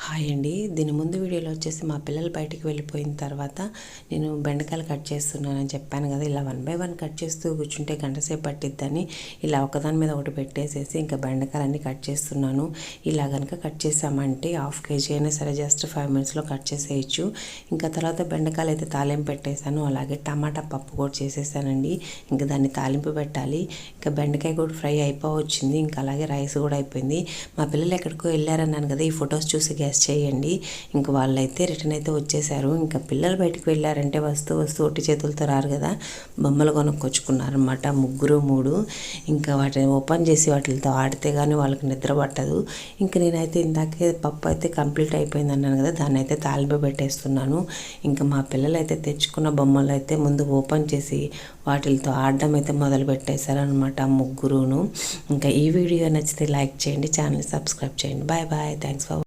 Hi అండి. దీని ముందు వీడియోలో వచ్చేసి మా పిల్లలు బయటికి వెళ్ళిపోయిన తర్వాత నేను బెండకాయలు కట్ చేస్తున్నానని చెప్పాను కదా. ఇలా 1 బై 1 కట్ చేస్తూ కూర్చుంటే గంట సేపు పట్టిద్దని ఇలా ఒకదాని మీద ఒకటి పెట్టేసేసి ఇంకా బెండకాయలన్నీ కట్ చేస్తున్నాను. ఇలా కనుక కట్ చేసామంటే 1/2 kg అయినా సరే జస్ట్ 5 minutesలో కట్ చేసేయచ్చు. ఇంకా తర్వాత బెండకాయలు అయితే తాలింపు పెట్టేశాను. అలాగే టమాటా పప్పు కూడా చేసేసానండి. ఇంకా దాన్ని తాలింపు పెట్టాలి. ఇంకా బెండకాయ కూడా ఫ్రై అయిపోవచ్చింది. ఇంకా అలాగే రైస్ కూడా అయిపోయింది. మా పిల్లలు ఎక్కడికో వెళ్ళారన్నాను కదా, ఈ ఫొటోస్ చూసి గెస్ చేయండి. ఇంక వాళ్ళైతే రిటర్న్ అయితే వచ్చేసారు. ఇంకా పిల్లలు బయటకు వెళ్ళారంటే వస్తూ ఒట్టి చేతులతో రారు కదా, బొమ్మలు కొనుక్కొచ్చుకున్నారనమాట. 3 ఇంకా వాటిని ఓపెన్ చేసి వాటితో ఆడితే కానీ వాళ్ళకి నిద్ర పట్టదు. ఇంకా నేనైతే ఇందాకే పప్పు అయితే కంప్లీట్ అయిపోయింది అన్నాను కదా, దాన్ని అయితే తాలింపు పెట్టేస్తున్నాను. ఇంకా మా పిల్లలు అయితే తెచ్చుకున్న బొమ్మలు అయితే ముందు ఓపెన్ చేసి వాటితో ఆడడం అయితే మొదలు పెట్టేశారనమాట 3. ఇంకా ఈ వీడియో నచ్చితే లైక్ చేయండి, ఛానల్ సబ్స్క్రైబ్ చేయండి. Bye bye. Thanks for